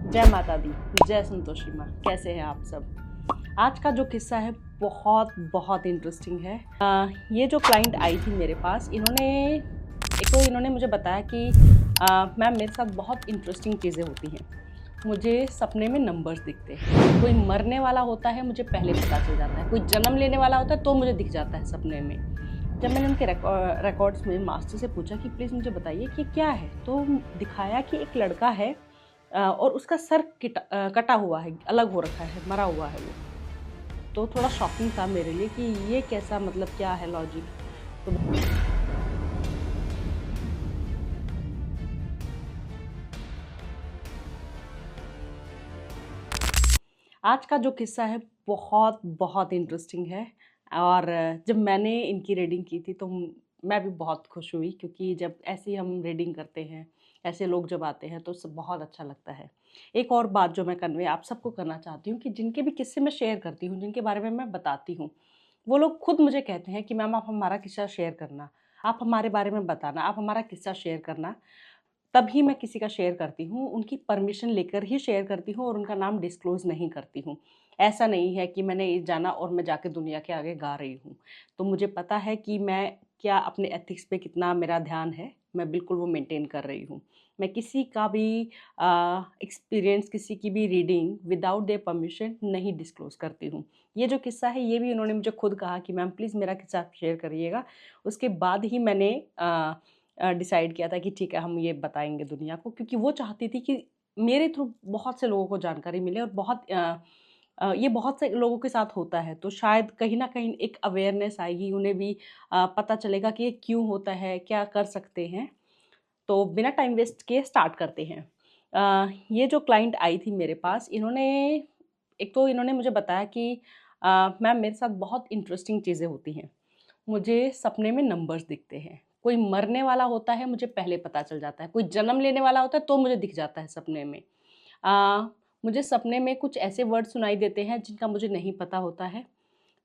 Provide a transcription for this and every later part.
जय माता दी, जय संतोषी माँ। कैसे हैं आप सब? आज का जो किस्सा है बहुत बहुत इंटरेस्टिंग है। ये जो क्लाइंट आई थी मेरे पास, इन्होंने मुझे बताया कि मैम मेरे साथ बहुत इंटरेस्टिंग चीज़ें होती हैं। मुझे सपने में नंबर्स दिखते हैं। कोई मरने वाला होता है मुझे पहले पता चल जाता है, कोई जन्म लेने वाला होता है तो मुझे दिख जाता है सपने में। जब मैंने उनके रिकॉर्ड्स में मास्टर से पूछा कि प्लीज़ मुझे बताइए कि क्या है, तो दिखाया कि एक लड़का है और उसका सर कटा हुआ है, अलग हो रखा है, मरा हुआ है वो। तो थोड़ा शॉकिंग था मेरे लिए कि ये कैसा, मतलब क्या है लॉजिक। तो आज का जो किस्सा है बहुत बहुत इंटरेस्टिंग है। और जब मैंने इनकी रीडिंग की थी तो मैं भी बहुत खुश हुई, क्योंकि जब ऐसी हम रीडिंग करते हैं, ऐसे लोग जब आते हैं तो सब बहुत अच्छा लगता है। एक और बात जो मैं कन्वे आप सबको करना चाहती हूँ कि जिनके भी किस्से मैं शेयर करती हूँ, जिनके बारे में मैं बताती हूँ, वो लोग खुद मुझे कहते हैं कि मैम आप हमारा किस्सा शेयर करना, आप हमारे बारे में बताना, आप हमारा किस्सा शेयर करना। तभी मैं किसी का शेयर करती हूँ, उनकी परमिशन लेकर ही शेयर करती हूँ और उनका नाम डिस्क्लोज़ नहीं करती हूँ। ऐसा नहीं है कि मैंने ये जाना और मैं जाके दुनिया के आगे गा रही हूँ। तो मुझे पता है कि मैं क्या अपने एथिक्स पे कितना मेरा ध्यान है, मैं बिल्कुल वो मेंटेन कर रही हूँ। मैं किसी का भी एक्सपीरियंस, किसी की भी रीडिंग विदाउट देयर परमिशन नहीं डिस्क्लोज़ करती हूँ। ये जो किस्सा है ये भी उन्होंने मुझे खुद कहा कि मैम प्लीज़ मेरा किस्सा शेयर करिएगा। उसके बाद ही मैंने डिसाइड किया था कि ठीक है हम ये बताएँगे दुनिया को, क्योंकि वो चाहती थी कि मेरे थ्रू बहुत से लोगों को जानकारी मिले और ये बहुत से लोगों के साथ होता है, तो शायद कहीं न कहीं एक अवेयरनेस आएगी, उन्हें भी पता चलेगा कि ये क्यों होता है, क्या कर सकते हैं। तो बिना टाइम वेस्ट किए स्टार्ट करते हैं। ये जो क्लाइंट आई थी मेरे पास, इन्होंने मुझे बताया कि मैम मेरे साथ बहुत इंटरेस्टिंग चीज़ें होती हैं। मुझे सपने में नंबर्स दिखते हैं। कोई मरने वाला होता है मुझे पहले पता चल जाता है, कोई जन्म लेने वाला होता है तो मुझे दिख जाता है सपने में। अ, मुझे सपने में कुछ ऐसे वर्ड सुनाई देते हैं जिनका मुझे नहीं पता होता है।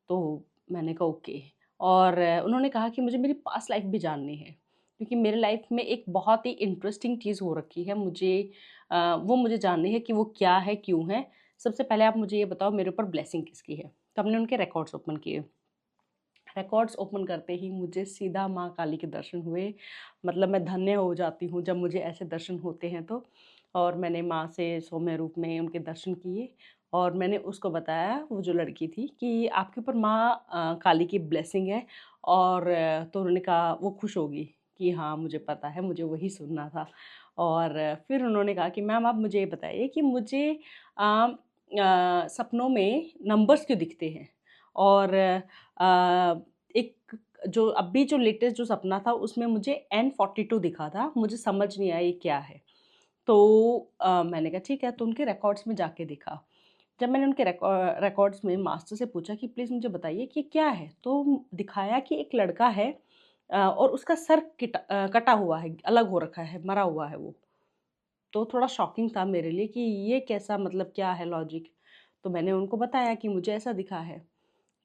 तो मैंने कहा ओके। और उन्होंने कहा कि मुझे मेरी पास्ट लाइफ भी जाननी है, क्योंकि मेरे लाइफ में एक बहुत ही इंटरेस्टिंग चीज़ हो रखी है। वो मुझे जाननी है कि वो क्या है, क्यों है। सबसे पहले आप मुझे ये बताओ मेरे ऊपर ब्लेसिंग किसकी है? तो हमने उनके रिकॉर्ड्स ओपन किए। रिकॉर्ड्स ओपन करते ही मुझे सीधा माँ काली के दर्शन हुए। मतलब मैं धन्य हो जाती हूँ जब मुझे ऐसे दर्शन होते हैं तो। और मैंने माँ से सौम्य रूप में उनके दर्शन किए और मैंने उसको बताया, वो जो लड़की थी, कि आपके ऊपर माँ काली की ब्लेसिंग है। और तो उन्होंने कहा वो खुश होगी कि हाँ मुझे पता है, मुझे वही सुनना था। और फिर उन्होंने कहा कि मैम आप मुझे ये बताइए कि मुझे सपनों में नंबर्स क्यों दिखते हैं? और एक जो अभी जो लेटेस्ट जो सपना था उसमें मुझे N42 दिखा था, मुझे समझ नहीं आया ये क्या है। तो मैंने कहा ठीक है, तो उनके रिकॉर्ड्स में जाके देखा। जब मैंने उनके रिकॉर्ड्स में मास्टर से पूछा कि प्लीज़ मुझे बताइए कि क्या है, तो दिखाया कि एक लड़का है और उसका सर कटा हुआ है, अलग हो रखा है, मरा हुआ है वो। तो थोड़ा शॉकिंग था मेरे लिए कि ये कैसा, मतलब क्या है लॉजिक। तो मैंने उनको बताया कि मुझे ऐसा दिखा है।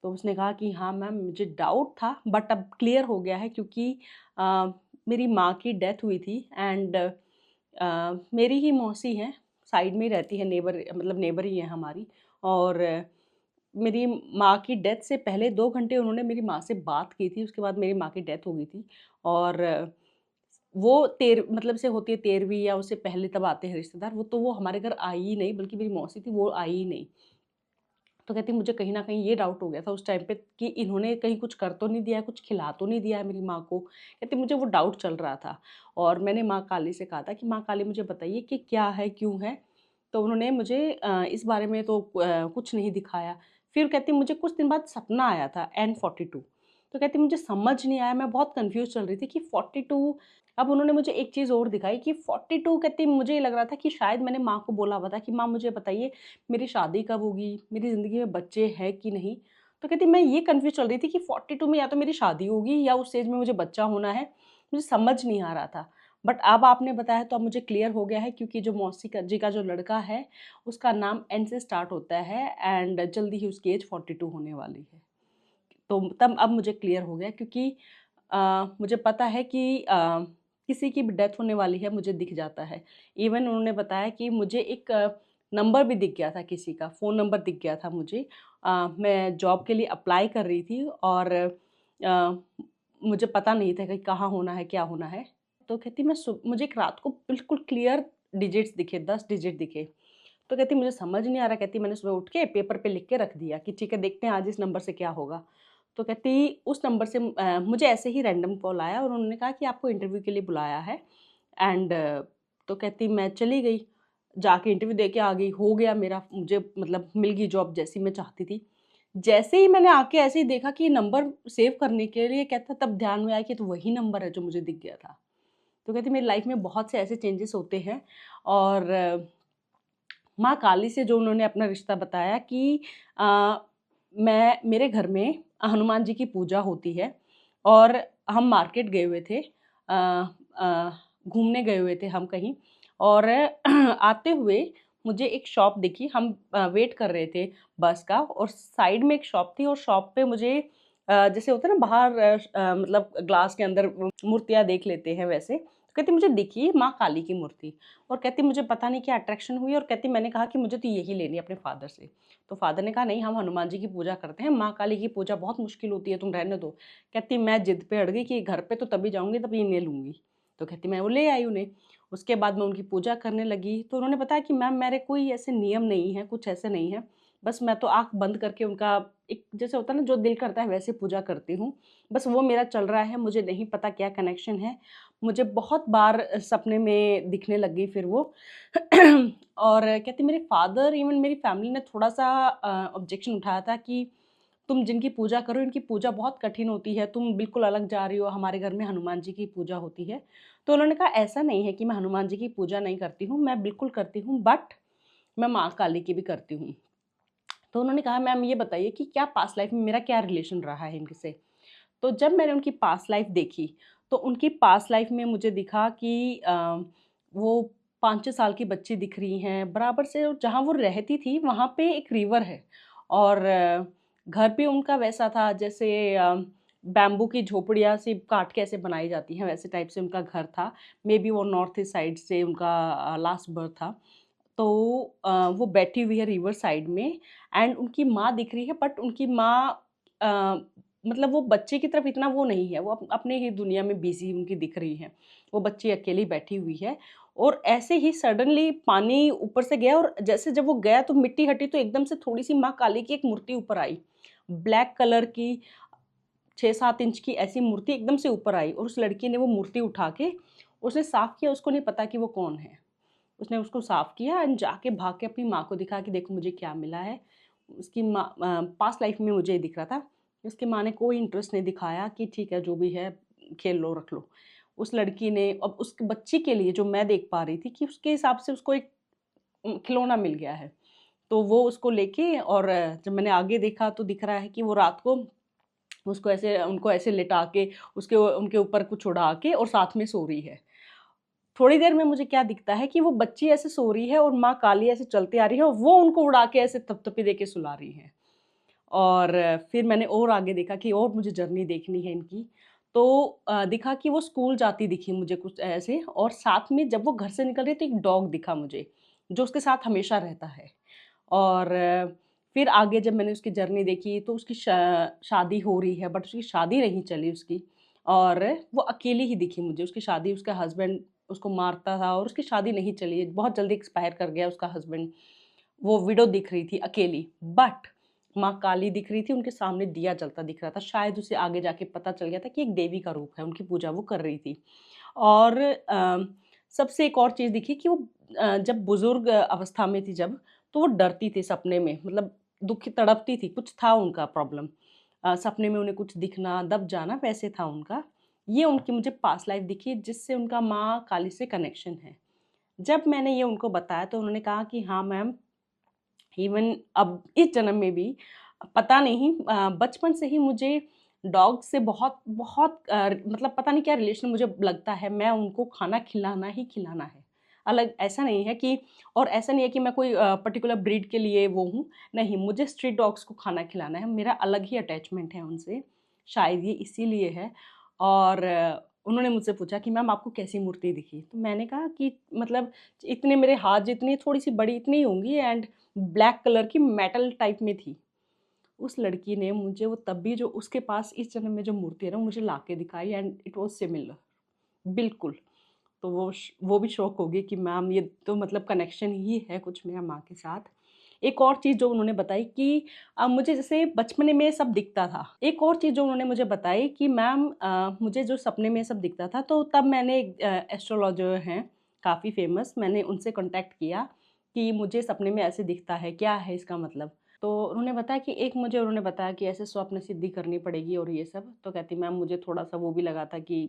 तो उसने कहा कि हाँ मैम मुझे डाउट था बट अब क्लियर हो गया है, क्योंकि अ, मेरी माँ की डेथ हुई थी एंड मेरी ही मौसी हैं, साइड में ही रहती है, नेबर मतलब नेबर ही है हमारी। और मेरी माँ की डेथ से पहले 2 घंटे उन्होंने मेरी माँ से बात की थी, उसके बाद मेरी माँ की डेथ हो गई थी। और वो मतलब से होती है 13वीं या उससे पहले तब आते हैं रिश्तेदार, वो हमारे घर आई ही नहीं, बल्कि मेरी मौसी थी वो आई ही नहीं। तो कहती मुझे कहीं न कहीं ये डाउट हो गया था उस टाइम पे कि इन्होंने कहीं कुछ कर तो नहीं दिया है, कुछ खिला तो नहीं दिया है मेरी माँ को। कहती मुझे वो डाउट चल रहा था और मैंने माँ काली से कहा था कि माँ काली मुझे बताइए कि क्या है, क्यों है? तो उन्होंने मुझे इस बारे में तो कुछ नहीं दिखाया। फिर कहती मुझे कुछ दिन बाद सपना आया था N42। तो कहती मुझे समझ नहीं आया, मैं बहुत कन्फ्यूज़ चल रही थी कि 42। अब उन्होंने मुझे एक चीज़ और दिखाई कि 42, कहती मुझे ये लग रहा था कि शायद मैंने माँ को बोला हुआ था कि माँ मुझे बताइए मेरी शादी कब होगी? मेरी ज़िंदगी में बच्चे हैं कि नहीं? तो कहती मैं ये कन्फ्यूज़ चल रही थी कि 42 में या तो मेरी शादी होगी या उस एज में मुझे बच्चा होना है। मुझे समझ नहीं आ रहा था। बट अब आपने बताया तो अब मुझे क्लियर हो गया है, क्योंकि जो मौसी का जी का जो लड़का है, उसका नाम एन से स्टार्ट होता है एंड जल्दी ही उसकी एज 42 होने वाली है। तो तब अब मुझे क्लियर हो गया, क्योंकि मुझे पता है कि किसी की भी डेथ होने वाली है मुझे दिख जाता है। इवन उन्होंने बताया कि मुझे एक नंबर भी दिख गया था, किसी का फ़ोन नंबर दिख गया था मुझे। मैं जॉब के लिए अप्लाई कर रही थी और मुझे पता नहीं था कि कहाँ होना है, क्या होना है। तो कहती मुझे एक रात को बिल्कुल क्लियर डिजिट्स दिखे, 10 डिजिट दिखे। तो कहती मुझे समझ नहीं आ रहा, कहती मैंने सुबह उठ के पेपर पे लिख के रख दिया कि ठीक है देखते हैं आज इस नंबर से क्या होगा। तो कहती उस नंबर से मुझे ऐसे ही रैंडम कॉल आया और उन्होंने कहा कि आपको इंटरव्यू के लिए बुलाया है। एंड तो कहती मैं चली गई, जाके इंटरव्यू दे के आ गई, हो गया मेरा, मुझे मतलब मिल गई जॉब जैसी मैं चाहती थी। जैसे ही मैंने आके ऐसे ही देखा कि नंबर सेव करने के लिए कहता, तब ध्यान में आया कि तो वही नंबर है जो मुझे दिख गया था। तो कहती मेरी लाइफ में बहुत से ऐसे चेंजेस होते हैं। और माँ काली से जो उन्होंने अपना रिश्ता बताया कि मैं मेरे घर में हनुमान जी की पूजा होती है और हम मार्केट गए हुए थे, घूमने गए हुए थे हम कहीं, और आते हुए मुझे एक शॉप दिखी। हम वेट कर रहे थे बस का और साइड में एक शॉप थी और शॉप पे मुझे जैसे होता है ना बाहर मतलब ग्लास के अंदर मूर्तियाँ देख लेते हैं वैसे। तो कहती मुझे दिखी माँ काली की मूर्ति और कहती मुझे पता नहीं क्या अट्रैक्शन हुई और कहती मैंने कहा कि मुझे तो यही लेनी है अपने फादर से। तो फादर ने कहा नहीं, हम हनुमान जी की पूजा करते हैं, माँ काली की पूजा बहुत मुश्किल होती है, तुम रहने दो। कहती मैं जिद पे अड़ गई कि घर पे तो तभी जाऊंगी तभी इन्हें लूंगी। तो कहती मैं वो ले आई उन्हें। उसके बाद मैं उनकी पूजा करने लगी तो उन्होंने बताया कि मैम मेरे कोई ऐसे नियम नहीं है, कुछ ऐसे नहीं है, बस मैं तो आंख बंद करके उनका एक जैसे होता है ना जो दिल करता है वैसे पूजा करती हूँ, बस वो मेरा चल रहा है, मुझे नहीं पता क्या कनेक्शन है। मुझे बहुत बार सपने में दिखने लग गई फिर वो। और कहते मेरे फादर इवन मेरी फैमिली ने थोड़ा सा ऑब्जेक्शन उठाया था कि तुम जिनकी पूजा करो इनकी पूजा बहुत कठिन होती है, तुम बिल्कुल अलग जा रही हो, हमारे घर में हनुमान जी की पूजा होती है। तो उन्होंने कहा ऐसा नहीं है कि मैं हनुमान जी की पूजा नहीं करती हूँ, मैं बिल्कुल करती हूँ, बट मैं माँ काली की भी करती हूँ। तो उन्होंने कहा मैम ये बताइए कि क्या पास्ट लाइफ में मेरा क्या रिलेशन रहा है इनसे। तो जब मैंने उनकी पास्ट लाइफ देखी तो उनकी पास्ट लाइफ में मुझे दिखा कि वो 5-6 साल की बच्ची दिख रही हैं बराबर से, और जहाँ वो रहती थी वहाँ पे एक रिवर है और घर भी उनका वैसा था जैसे बैम्बू की झोपड़ियाँ सी काट के ऐसे बनाई जाती हैं वैसे टाइप से उनका घर था। मे बी वो नॉर्थ ईस्ट साइड से उनका लास्ट बर्थ था। तो वो बैठी हुई है रिवर साइड में एंड उनकी माँ दिख रही है, बट उनकी माँ अ, मतलब वो बच्चे की तरफ इतना वो नहीं है, वो अपने ही दुनिया में बिजी उनकी दिख रही है। वो बच्ची अकेली बैठी हुई है और ऐसे ही सडनली पानी ऊपर से गया और जैसे जब वो गया तो मिट्टी हटी तो एकदम से थोड़ी सी माँ काली की एक मूर्ति ऊपर आई, ब्लैक कलर की, 6-7 इंच की ऐसी मूर्ति एकदम से ऊपर आई और उस लड़की ने वो मूर्ति उठा के उसने साफ किया, उसको नहीं पता कि वो कौन है। उसने उसको साफ किया एंड जाके भाग के अपनी माँ को दिखा कि देखो मुझे क्या मिला है। उसकी माँ पास्ट लाइफ में मुझे ये दिख रहा था। उसकी माँ ने कोई इंटरेस्ट नहीं दिखाया कि ठीक है जो भी है खेल लो रख लो। उस लड़की ने अब उस बच्ची के लिए जो मैं देख पा रही थी कि उसके हिसाब से उसको एक खिलौना मिल गया है। तो वो उसको लेके और जब मैंने आगे देखा तो दिख रहा है कि वो रात को उसको ऐसे उनको ऐसे लिटा के उसके उनके ऊपर कुछ उड़ा के और साथ में सो रही है। थोड़ी देर में मुझे क्या दिखता है कि वो बच्ची ऐसे सो रही है और माँ काली ऐसे चलती आ रही है और वो उनको उड़ा के ऐसे थपथपी दे के सुला रही है। और फिर मैंने और आगे देखा कि और मुझे जर्नी देखनी है इनकी। तो दिखा कि वो स्कूल जाती दिखी मुझे कुछ ऐसे, और साथ में जब वो घर से निकल रही तो एक डॉग दिखा मुझे, जो उसके साथ हमेशा रहता है। और फिर आगे जब मैंने उसकी जर्नी देखी तो उसकी शादी हो रही है बट उसकी शादी नहीं चली उसकी, और वो अकेली ही दिखी मुझे। उसकी शादी, उसका हस्बैंड उसको मारता था और उसकी शादी नहीं चली, बहुत जल्दी एक्सपायर कर गया उसका हस्बैंड। वो विडो दिख रही थी अकेली, बट माँ काली दिख रही थी, उनके सामने दिया जलता दिख रहा था। शायद उसे आगे जाके पता चल गया था कि एक देवी का रूप है, उनकी पूजा वो कर रही थी। और सबसे एक और चीज़ दिखी कि वो जब बुजुर्ग अवस्था में थी जब, तो वो डरती थी सपने में, मतलब दुखी तड़पती थी, कुछ था उनका प्रॉब्लम। सपने में उन्हें कुछ दिखना, दब जाना, वैसे था उनका। ये उनकी मुझे पास्ट लाइफ दिखी जिससे उनका माँ काली से कनेक्शन है। जब मैंने ये उनको बताया तो उन्होंने कहा कि हाँ मैम, इवन अब इस जन्म में भी पता नहीं बचपन से ही मुझे डॉग से बहुत बहुत मतलब पता नहीं क्या रिलेशन मुझे लगता है, मैं उनको खाना खिलाना ही खिलाना है। अलग ऐसा नहीं है कि, और ऐसा नहीं है कि मैं कोई पर्टिकुलर ब्रीड के लिए वो हूँ, नहीं, मुझे स्ट्रीट डॉग्स को खाना खिलाना है, मेरा अलग ही अटैचमेंट है उनसे, शायद ये इसीलिए है। और उन्होंने मुझसे पूछा कि मैम आपको कैसी मूर्ति दिखी? तो मैंने कहा कि मतलब इतने मेरे हाथ जितनी, थोड़ी-सी बड़ी इतनी ही होंगी एंड ब्लैक कलर की मेटल टाइप में थी। उस लड़की ने मुझे वो तब भी जो उसके पास इस जन्म में जो मूर्ति है ना, मुझे लाके दिखाई एंड इट वाज़ सिमिलर, बिल्कुल। तो वो भी शॉक हो गई कि मैम ये तो मतलब कनेक्शन ही है कुछ मेरा माँ के साथ। एक और चीज़ जो उन्होंने बताई कि मुझे जैसे बचपने में सब दिखता था। एक और चीज़ जो उन्होंने मुझे बताई कि मैम मुझे जो सपने में सब दिखता था, तो तब मैंने एक एस्ट्रोलॉजर हैं काफ़ी फ़ेमस, मैंने उनसे कॉन्टैक्ट किया कि मुझे सपने में ऐसे दिखता है, क्या है इसका मतलब? तो उन्होंने बताया कि एक मुझे उन्होंने बताया कि ऐसे स्वप्न सिद्धि करनी पड़ेगी और ये सब। तो कहती मैम मुझे थोड़ा-सा वो भी लगा था कि,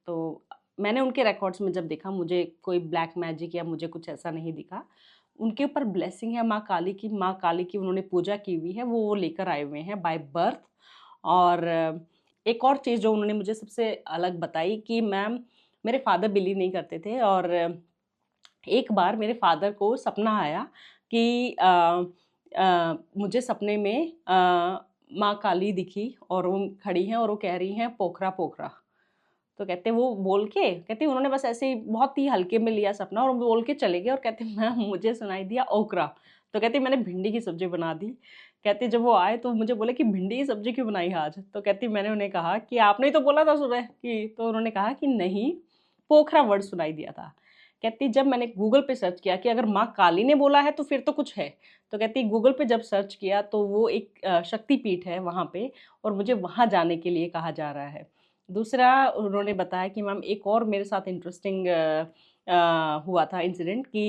तो मैंने उनके रिकॉर्ड्स में जब देखा मुझे कोई ब्लैक मैजिक या मुझे कुछ ऐसा नहीं दिखा। उनके ऊपर ब्लेसिंग है माँ काली की उन्होंने पूजा की हुई है, वो लेकर आए हुए हैं बाय बर्थ। और एक और चीज़ जो उन्होंने मुझे सबसे अलग बताई कि मैम मेरे फादर बिलीव नहीं करते थे, और एक बार मेरे फादर को सपना आया कि मुझे सपने में माँ काली दिखी और वो खड़ी हैं और वो कह रही हैं पोखरा पोखरा। तो कहते वो बोल के कहते उन्होंने बस ऐसे ही बहुत ही हल्के में लिया सपना और बोल के चले गए, और कहते मैम मुझे सुनाई दिया ओकरा। तो कहती मैंने भिंडी की सब्जी बना दी। कहती जब वो आए तो मुझे बोले कि भिंडी की सब्जी क्यों बनाई आज? तो कहती मैंने उन्हें कहा कि आपने ही तो बोला था सुबह कि, तो उन्होंने कहा कि नहीं, पोखरा वर्ड सुनाई दिया था। कहती जब मैंने गूगल पे सर्च किया कि अगर माँ काली ने बोला है तो फिर तो कुछ है। तो कहती गूगल पे जब सर्च किया तो वो एक शक्तिपीठ है वहाँ पे, और मुझे वहाँ जाने के लिए कहा जा रहा है। दूसरा उन्होंने बताया कि मैम एक और मेरे साथ इंटरेस्टिंग हुआ था इंसिडेंट कि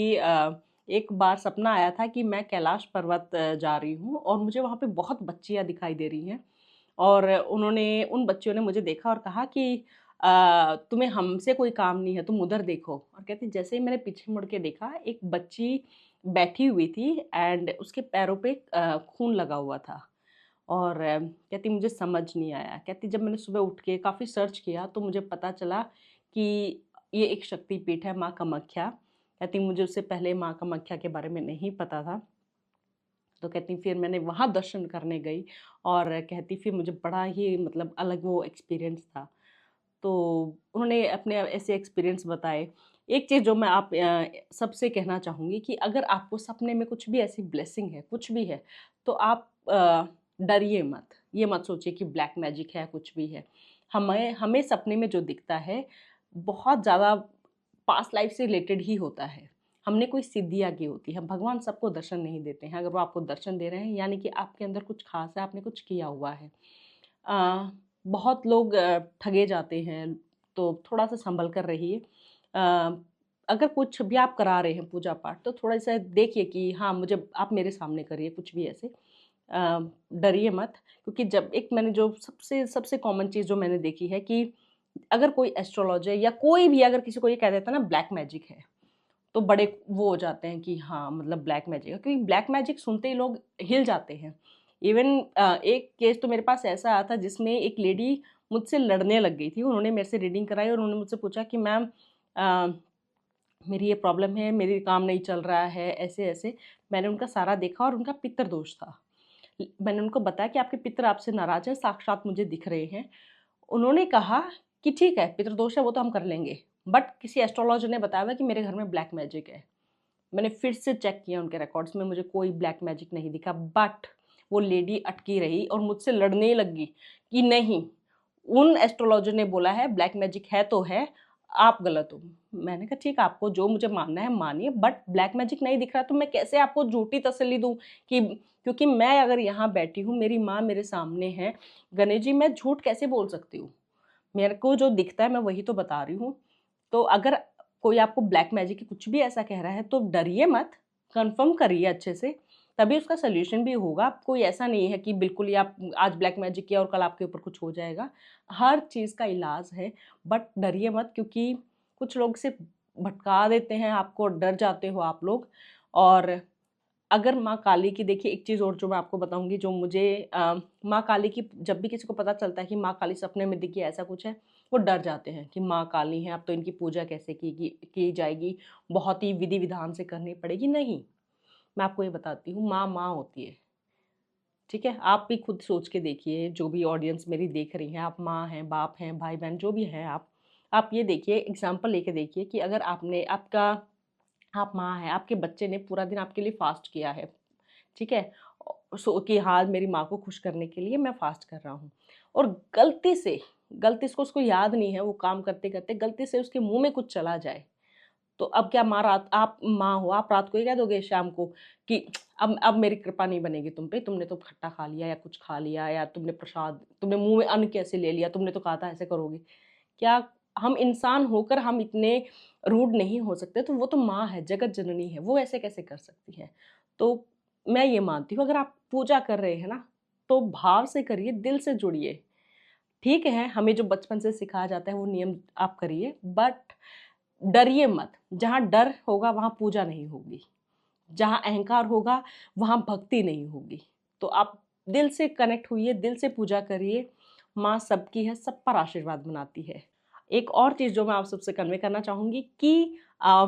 एक बार सपना आया था कि मैं कैलाश पर्वत जा रही हूँ और मुझे वहाँ पे बहुत बच्चियाँ दिखाई दे रही हैं, और उन्होंने उन बच्चियों ने मुझे देखा और कहा कि तुम्हें हमसे कोई काम नहीं है, तुम उधर देखो। और कहती जैसे ही मैंने पीछे मुड़ के देखा, एक बच्ची बैठी हुई थी एंड उसके पैरों पे खून लगा हुआ था। और कहती मुझे समझ नहीं आया। कहती जब मैंने सुबह उठ के काफ़ी सर्च किया तो मुझे पता चला कि ये एक शक्तिपीठ है माँ कामाख्या। कहती मुझे उससे पहले माँ कामाख्या के बारे में नहीं पता था। तो कहती फिर मैंने वहाँ दर्शन करने गई, और कहती फिर मुझे बड़ा ही मतलब अलग वो एक्सपीरियंस था। तो उन्होंने अपने ऐसे एक्सपीरियंस बताए। एक चीज़ जो मैं आप सबसे कहना चाहूँगी कि अगर आपको सपने में कुछ भी ऐसी ब्लेसिंग है, कुछ भी है, तो आप डरिए मत। ये मत सोचिए कि ब्लैक मैजिक है, कुछ भी है। हमें हमें सपने में जो दिखता है, बहुत ज़्यादा पास्ट लाइफ से रिलेटेड ही होता है। हमने कोई सिद्धियाँ की होती है। भगवान सबको दर्शन नहीं देते हैं। अगर वो आपको दर्शन दे रहे हैं, यानी कि आपके अंदर कुछ ख़ास है, आपने कुछ किया हुआ है। अ, बहुत लोग ठगे जाते हैं, तो थोड़ा-सा सँभल कर रहिए। अगर कुछ भी आप करा रहे हैं पूजा-पाठ, तो थोड़ा-सा देखिए कि हाँ, मुझे आप मेरे सामने करिए कुछ भी ऐसे। अ, डरिए मत, क्योंकि जब एक मैंने जो सबसे सबसे कॉमन चीज़ जो मैंने देखी है कि अगर कोई एस्ट्रोलॉजर या कोई भी अगर किसी को ये कह देता है ना ब्लैक मैजिक है, तो बड़े वो हो जाते हैं कि हाँ, मतलब ब्लैक मैजिक है, क्योंकि ब्लैक मैजिक सुनते ही लोग हिल जाते हैं। इवन एक केस तो मेरे पास ऐसा आया था जिसमें एक लेडी मुझसे लड़ने लग गई थी। उन्होंने मेरे से रीडिंग कराई और उन्होंने मुझसे पूछा कि मैम अ, मेरी ये प्रॉब्लम है, मेरे काम नहीं चल रहा है, ऐसे-ऐसे। मैंने उनका सारा देखा और उनका पितृ दोष था। मैंने उनको बताया कि आपके पितृ आपसे नाराज़ हैं, साक्षात मुझे दिख रहे हैं। उन्होंने कहा कि ठीक है, पितृदोष है वो तो हम कर लेंगे, बट किसी एस्ट्रोलॉजर ने बताया हुआ है कि मेरे घर में ब्लैक मैजिक है। मैंने फिर से चेक किया उनके रिकॉर्ड्स में, मुझे कोई ब्लैक मैजिक नहीं दिखा, बट वो लेडी अटकी रही और मुझसे लड़ने लगी कि नहीं, उन एस्ट्रोलॉजर ने बोला है ब्लैक मैजिक है तो है, आप गलत हो। मैंने कहा ठीक है, आपको जो मुझे मानना है मानिए, बट ब्लैक मैजिक नहीं दिख रहा तो मैं कैसे आपको झूठी तसल्ली दूँ कि, क्योंकि मैं अगर यहाँ बैठी हूँ, मेरी माँ मेरे सामने है, गणेश जी मैं झूठ कैसे बोल सकती हूँ? मेरे को जो दिखता है मैं वही तो बता रही हूँ। तो अगर कोई आपको ब्लैक मैजिक कुछ भी ऐसा कह रहा है तो डरिए मत, कन्फर्म करिए अच्छे से, तभी उसका सॉल्यूशन भी होगा। कोई ऐसा नहीं है कि बिल्कुल ही आप आज ब्लैक मैजिक किया और कल आपके ऊपर कुछ हो जाएगा। हर चीज़ का इलाज है, बट डरिए मत, क्योंकि कुछ लोग सिर्फ भटका देते हैं आपको, डर जाते हो आप लोग। और अगर माँ काली की देखिए एक चीज़ और जो मैं आपको बताऊँगी, जो मुझे माँ काली की जब भी किसी को पता चलता है कि माँ काली सपने में दिखी ऐसा कुछ है, वो डर जाते हैं कि माँ काली हैं, अब तो इनकी पूजा कैसे की जाएगी, बहुत ही विधि-विधान से करनी पड़ेगी। नहीं, मैं आपको ये बताती हूँ, माँ, माँ होती है, ठीक है? आप भी खुद सोच के देखिए, जो भी ऑडियंस मेरी देख रही हैं, आप माँ हैं, बाप हैं, भाई-बहन जो भी हैं आप, आप ये देखिए, एग्ज़ाम्पल लेके देखिए कि अगर आप माँ हैं, आपके बच्चे ने पूरा दिन आपके लिए फ़ास्ट किया है, ठीक है? कि हाँ, मेरी माँ को खुश करने के लिए मैं फ़ास्ट कर रहा हूँ, और गलती से उसको याद नहीं है, वो काम करते-करते गलती से उसके मुँह में कुछ चला जाए, तो अब क्या, आप माँ हो, आप रात को ये कह दोगे शाम को कि अब मेरी कृपा नहीं बनेगी तुम पे, तुमने तो खट्टा खा लिया या कुछ खा लिया, या तुमने मुँह में अन्न कैसे ले लिया, तुमने तो कहा था ऐसे करोगे। क्या हम इंसान होकर हम इतने रूड नहीं हो सकते? तो वो तो माँ है, जगत जननी है, वो ऐसे कैसे कर सकती है? तो मैं ये मानती हूँ, अगर आप पूजा कर रहे हैं ना, तो भाव से करिए, दिल से जुड़िए। ठीक है, हमें जो बचपन से सिखाया जाता है वो नियम आप करिए, बट डरिए मत। जहाँ डर होगा वहाँ पूजा नहीं होगी, जहाँ अहंकार होगा वहाँ भक्ति नहीं होगी। तो आप दिल से कनेक्ट होइए, दिल से पूजा करिए। माँ सबकी है, सब पर आशीर्वाद बनाती है। एक और चीज़ जो मैं आप सबसे कन्वे करना चाहूँगी कि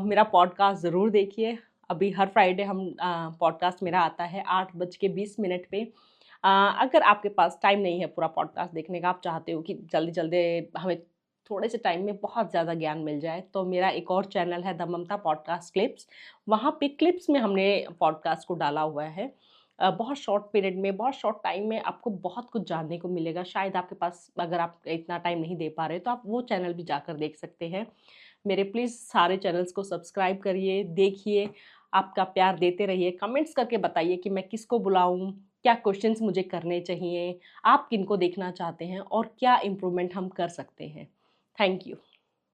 मेरा पॉडकास्ट ज़रूर देखिए। अभी हर फ्राइडे पॉडकास्ट मेरा आता है 8:20 पे। अगर आपके पास टाइम नहीं है पूरा पॉडकास्ट देखने का, आप चाहते हो कि जल्दी-जल्दी हमें थोड़े से टाइम में बहुत ज़्यादा ज्ञान मिल जाए, तो मेरा एक और चैनल है द ममता पॉडकास्ट क्लिप्स। वहाँ पे क्लिप्स में हमने पॉडकास्ट को डाला हुआ है। बहुत शॉर्ट पीरियड में, बहुत शॉर्ट टाइम में आपको बहुत कुछ जानने को मिलेगा। शायद आपके पास, अगर आप इतना टाइम नहीं दे पा रहे, तो आप वो चैनल भी जाकर देख सकते हैं। मेरे प्लीज़ सारे चैनल्स को सब्सक्राइब करिए, देखिए, आपका प्यार देते रहिए। कमेंट्स करके बताइए कि मैं किसको बुलाऊँ, क्या क्वेश्चंस मुझे करने चाहिए, आप किनको देखना चाहते हैं और क्या इम्प्रूवमेंट हम कर सकते हैं। Thank you.